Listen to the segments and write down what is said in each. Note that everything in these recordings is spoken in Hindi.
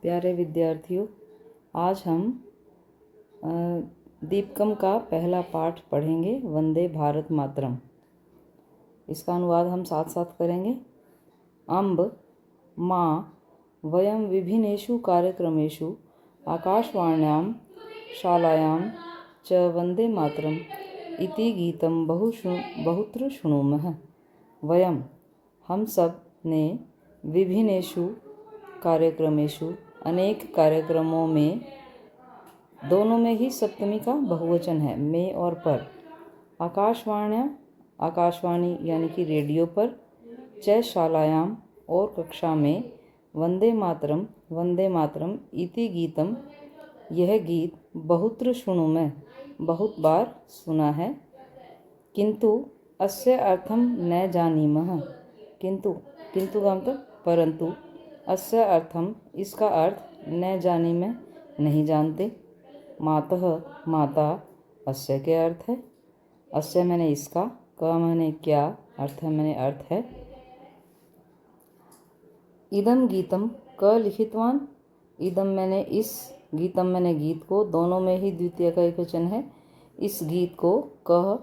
प्यारे विद्यार्थियों, आज हम दीपकम का पहला पाठ पढ़ेंगे, वंदे भारत मातरम। इसका अनुवाद हम साथ साथ करेंगे। अम्ब माँ वयं विभिन्नेषु कार्यक्रमेषु आकाशवाण्यां शालायां च वंदे मातरम इति गीतं बहुत्र शृणुमः। वयं हम सब ने विभिन्नेषु कार्यक्रमेषु अनेक कार्यक्रमों में, दोनों में ही सप्तमी का बहुवचन है, में और पर। आकाशवाण्या आकाशवाणी यानी कि रेडियो पर, च शालायाम और कक्षा में, वंदे मातरम इति गीतम यह गीत बहुत्र शृणुमः बहुत बार सुना है। किंतु अस्य अर्थम न जानीमः, किंतु का मतलब परंतु, अस्य अर्थम इसका अर्थ न जानीमः नहीं जानते। मातः माता, अस्य के अर्थ है, अस्य मैंने इसका, क मैंने क्या, अर्थ मैंने अर्थ है। इदम गीतम क लिखितवान, इदम मैंने इस, गीतम मैंने गीत को, दोनों में ही द्वितीय का एकवचन है। इस गीत को कह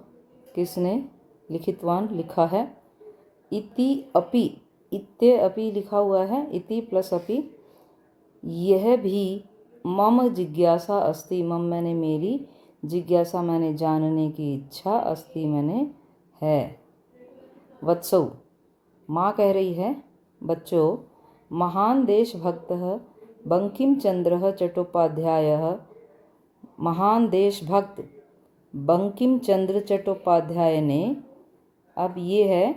किसने, लिखितवान लिखा है। इति अपि, इत्ते अपि लिखा हुआ है, इति प्लस अपि। यह भी मम जिज्ञासा अस्ति, मम मैंने मेरी, जिज्ञासा मैंने जानने की इच्छा, अस्ति मैंने है। वत्सौ माँ कह रही है, बच्चों, महान देशभक्तः बंकिम चंद्र चट्टोपाध्यायः, महान देशभक्त बंकिम चंद्र चट्टोपाध्याय ने, अब ये है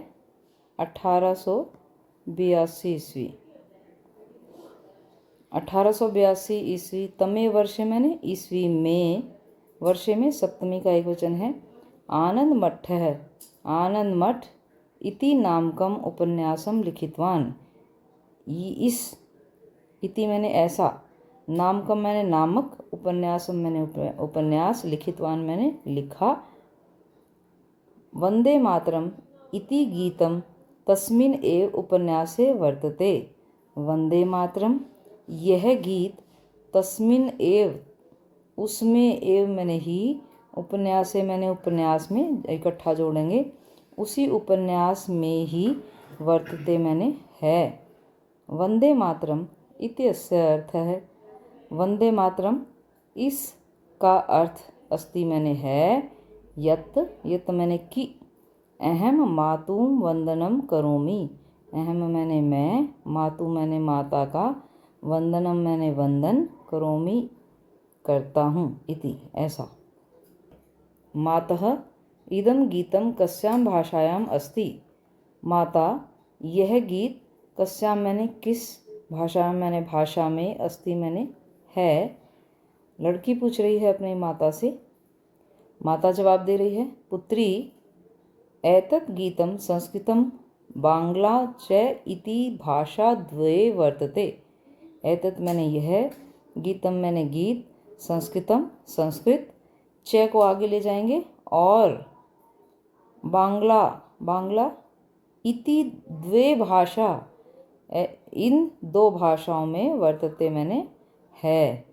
1882 ईस्वी, 1882 ईस्वी, तमे वर्षे मैंने ईस्वी में, वर्षे में सप्तमी का एक वचन है। आनंद मठ है, आनंद मठ इति नामकम उपन्यासम लिखितवान, इस, इति मैंने ऐसा, नामकम मैंने नामक, उपन्यासम मैंने उपन्यास, लिखितवान मैंने लिखा। वंदे मातरम इति गीतम तस्मिन् एव उपन्यासे वर्तते। वंदे मातरम यह गीत, तस्मिन् एव उसमें, एव मैंने ही, उपन्यासे मैंने उपन्यास में, इकट्ठा जोड़ेंगे, उसी उपन्यास में ही, वर्तते मैंने है। वंदे मातरम इति अस्य अर्थ है, वंदे मातरम इस का अर्थ, अस्ति मैंने है, यत मैंने की, अहम मातु वंदनम करोमि, अहम मैंने मैं, मातु मैंने माता का, वंदनम मैंने वंदन, करोमि करता हूँ, इति ऐसा। मातः इदम गीतम कस्यां भाषायाम अस्ति, माता यह गीत, कस्यां मैंने किस, भाषा मैंने भाषा में, अस्ति मैंने है। लड़की पूछ रही है अपनी माता से, माता जवाब दे रही है, पुत्री एतत् गीतम संस्कृतम बांग्ला च इति भाषा द्वये वर्तते। एतत् मैंने यह, गीतम मैंने गीत, संस्कृतम संस्कृत, च को आगे ले जाएंगे, और बांग्ला इति द्वे भाषा, इन दो भाषाओं में, वर्तते मैंने है।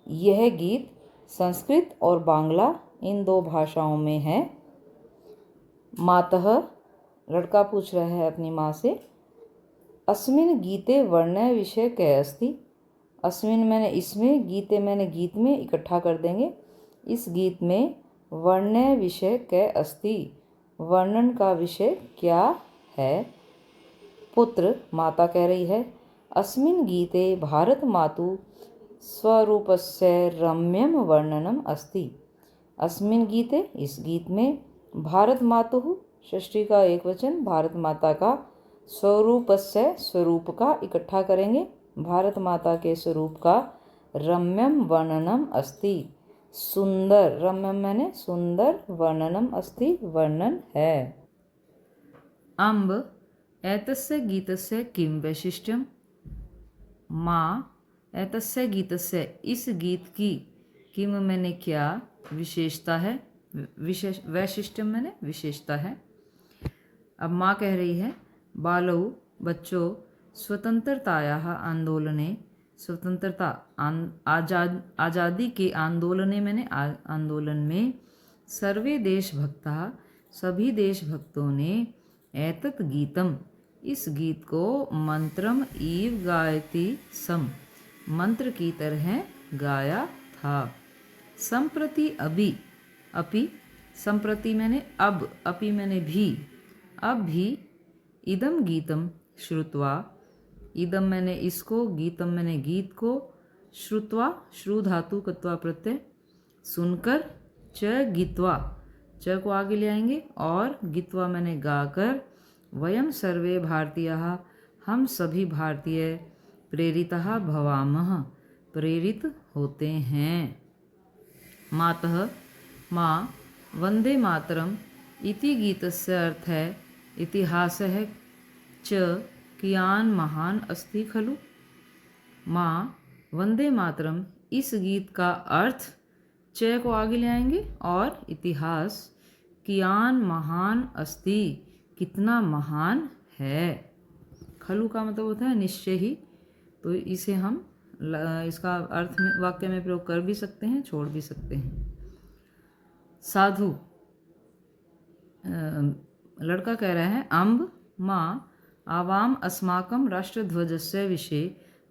यह गीत संस्कृत और बांग्ला इन दो भाषाओं में है। मातः लड़का पूछ रहा है अपनी माँ से, अस्मिन् गीते वर्ण विषय कै अस्ति, अस्मिन् मैंने इसमें, गीते मैंने गीत में, इकट्ठा कर देंगे, इस गीत में, वर्ण विषय कै अस्ति वर्णन का विषय क्या है। पुत्र माता कह रही है, अस्मिन् गीते भारत मातु स्वरूपस्य रम्यम वर्णनम अस्ति। अस्मिन् गीते इस गीत में, भारत मातुः षष्ठी का एक वचन, भारत माता का, स्वरूपस्य स्वरूप का, इकट्ठा करेंगे, भारत माता के स्वरूप का, रम्यम वर्णनम अस्ति सुंदर, रम्यम मैंने सुंदर, वर्णनम अस्ति वर्णन है। अम्ब एतस्य गीतस्य किं वैशिष्ट्यम, माँ एतस्य गीतस्य इस गीत की, किम मैंने क्या, विशेषता है, वैशिष्ट्यम मैंने विशेषता है। अब माँ कह रही है, बालौ बच्चों, स्वतंत्रतायाः आंदोलने स्वतंत्रता आज़ादी के आंदोलने मैंने आंदोलन में सर्वे देशभक्ता सभी देशभक्तों ने एतत् गीतम इस गीत को मंत्रम ईव गायति सम मंत्र की तरह गाया था। संप्रति अपि संप्रति मैंने अब अपि मैंने भी अब भी इदम गीतम श्रुत्वा इदम मैंने इसको गीतम मैंने गीत को श्रुत्वा श्रु धातु कत्वा प्रत्यय सुनकर च गीत्वा च को आगे ले आएंगे और गीत्वा मैंने गाकर वयम सर्वे भारतीयः हम सभी भारतीय प्रेरितः भवामः प्रेरित होते हैं। मातः माँ वंदे मातरम इति गीतस्य अर्थ है इतिहासः च कियान महान अस्ति खलु। माँ वंदे मातरम इस गीत का अर्थ च को आगे ले आएंगे और इतिहास कियान महान अस्ति कितना महान है। खलु का मतलब होता है निश्चय ही, तो इसे हम इसका अर्थ में वाक्य में प्रयोग कर भी सकते हैं, छोड़ भी सकते हैं। साधु लड़का कह रहा है अम्ब माँ आवाम अस्माकं राष्ट्रध्वजस्य विषये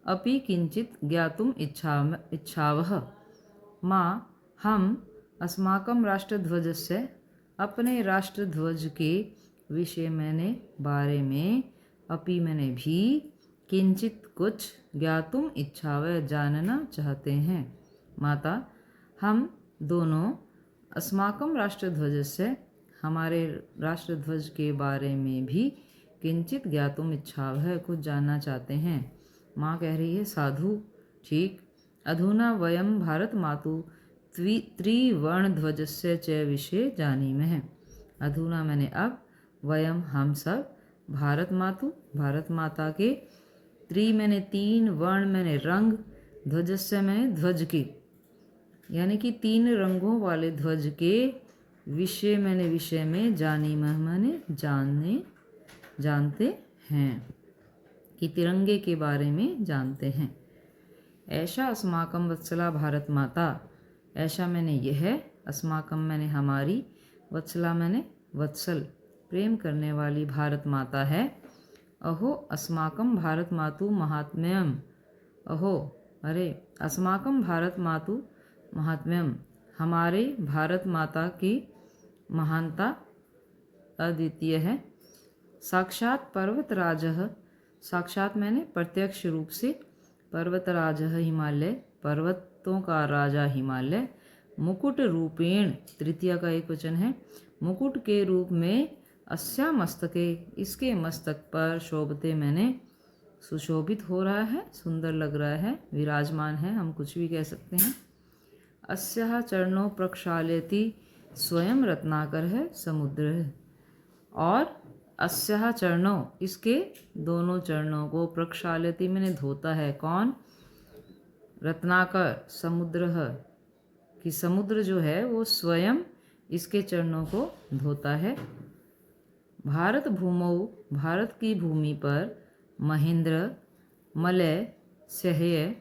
अपि किंचित ज्ञातुम इच्छावः। माँ हम अस्माकं राष्ट्रध्वजस्य अपने राष्ट्रध्वज के विषय मैंने बारे में अपि मैंने भी किंचित कुछ ज्ञातुम इच्छावः जानना चाहते हैं। माता हम दोनों अस्माकं राष्ट्रध्वजस्य हमारे राष्ट्रध्वज के बारे में भी किंचित ज्ञातुम इच्छावः कुछ जानना चाहते हैं। माँ कह रही है साधु ठीक। अधुना वयम भारत मातु त्रिवर्णध्वजस्य च विषये जानीमः। अधुना मैंने अब वयम हम सब भारत माता के मैंने तीन वर्ण मैंने रंग ध्वजस्य मैंने ध्वज के यानी कि तीन रंगों वाले ध्वज के विषय में जानीमः मैंने जानते हैं कि तिरंगे के बारे में जानते हैं। ऐसा अस्माकं वत्सला भारत माता ऐसा मैंने यह अस्माकं मैंने हमारी वत्सला मैंने वत्सल प्रेम करने वाली भारत माता है। अहो अस्माकं भारत मातु महात्म्यम अहो अरे अस्माकं भारत मातु महात्म्यम हमारे भारत माता की महानता अद्वितीय है। साक्षात पर्वतराजः साक्षात मैंने प्रत्यक्ष रूप से पर्वतराजः हिमालय पर्वतों का राजा हिमालय मुकुट रूपेण तृतीया का एक वचन है मुकुट के रूप में अस्या मस्तके इसके मस्तक पर शोभते मैंने सुशोभित हो रहा है सुंदर लग रहा है विराजमान है हम कुछ भी कह सकते हैं। अस्याः चरणों प्रक्षालयति स्वयं रत्नाकर है समुद्र और अस्याः चरणों इसके दोनों चरणों को प्रक्षालयति मैंने धोता है कौन रत्नाकर समुद्र कि समुद्र जो है वो स्वयं इसके चरणों को धोता है। भारत भूमौ भारत की भूमि पर महेंद्र मलय सह्य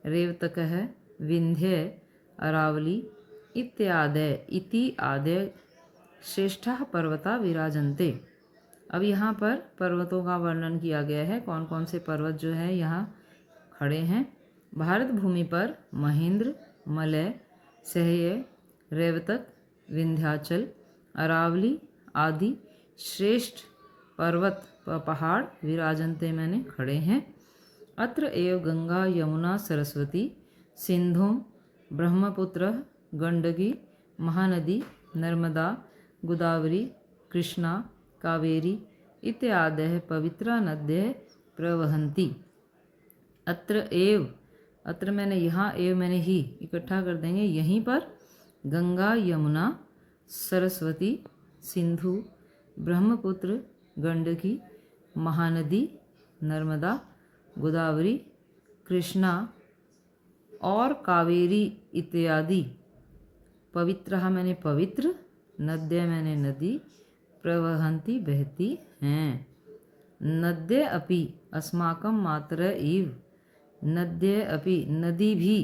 रेवतकः विंध्य अरावली इति आदय श्रेष्ठः पर्वता विराजन्ते। अब यहाँ पर पर्वतों का वर्णन किया गया है कौन कौन से पर्वत जो है यहाँ खड़े हैं। भारत भूमि पर महेंद्र मलय सह्य रेवतक विंध्याचल अरावली आदि श्रेष्ठ पर्वत पहाड़ विराजन्ते मैंने खड़े हैं। अत्र एव गंगा यमुना सरस्वती सिंधु ब्रह्मपुत्र गंडकी महानदी नर्मदा गोदावरी कृष्णा कावेरी इत्यादयः पवित्रा नद्यः प्रवहन्ति। अत्र एव अत्र मैंने यहाँ एव मैंने ही इकट्ठा कर देंगे यहीं पर गंगा यमुना सरस्वती सिंधु ब्रह्मपुत्र गंडकी महानदी नर्मदा गोदावरी कृष्णा और कावेरी इत्यादि पवित्रः मैंने पवित्र नद्य मैंने नदी प्रवहन्ति बहती हैं। नद्य अपि अस्माकं मातर इव नद्य अपि नदी भी,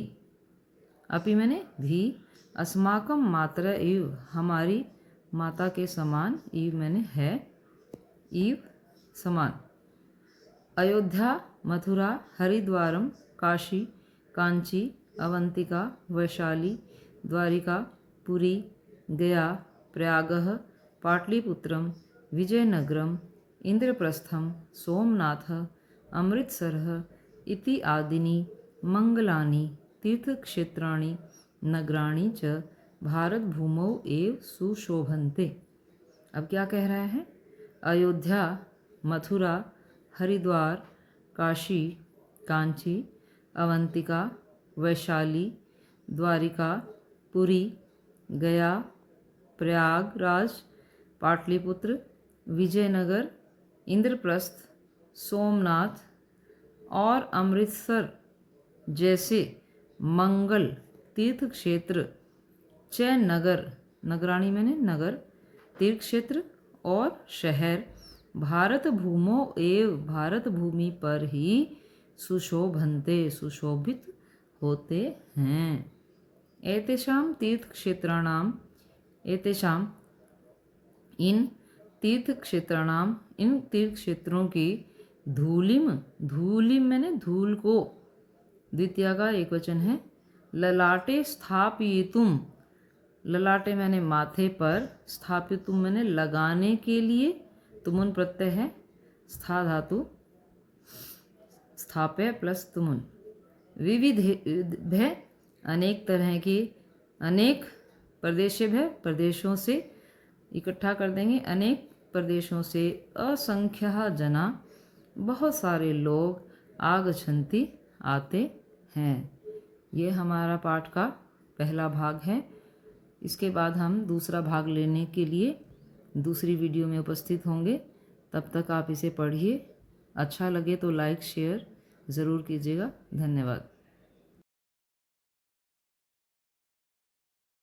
अपि मैंने भी, अस्माकं मातर इव हमारी माता के समान, इव मैंने है, इव समान। अयोध्या, मथुरा, हरिद्वारम, काशी, कांची, अवंतिका, वैशाली, द्वारिका, पुरी, गया, प्रयागः, पाटलिपुत्रम, विजयनगरम, इंद्रप्रस्थम, सोमनाथः, अमृतसरः इति आदीनि मंगलानि तीर्थक्षेत्राणि नगराणि च भारतभूमौ एव सुशोभन्ते। अब क्या कह रहा है? अयोध्या, मथुरा, हरिद्वार, काशी, कांची, अवंतिका, वैशाली, द्वारिका, पुरी, गया, प्रयागराज, पाटलिपुत्र, विजयनगर, इंद्रप्रस्थ, सोमनाथ और अमृतसर जैसे मंगल तीर्थ क्षेत्र, च नगर, नगराणी मैंने नगर, तीर्थ क्षेत्र और शहर, भारत भूमो एव भारत भूमि पर ही सुशोभन्ते सुशोभित होते हैं। एतेषां तीर्थक्षेत्राणाम, एतेषाम इन तीर्थक्षेत्राणाम, इन तीर्थक्षेत्रों की धूलिम, धूलिम मैंने धूल को, द्वितीय का एक वचन है, ललाटे स्थापयितुम, ललाटे मैंने माथे पर, स्थापितुम मैंने लगाने के लिए, तुमुन प्रत्यय है, स्था धातु, स्थाप्य प्लस तुमुन, विविध भय अनेक तरह की, अनेक प्रदेशे भय प्रदेशों से, इकट्ठा कर देंगे, अनेक प्रदेशों से, असंख्य जना बहुत सारे लोग, आगच्छन्ति आते हैं। ये हमारा पाठ का पहला भाग है। इसके बाद हम दूसरा भाग लेने के लिए दूसरी वीडियो में उपस्थित होंगे। तब तक आप इसे पढ़िए। अच्छा लगे तो लाइक शेयर ज़रूर कीजिएगा। धन्यवाद।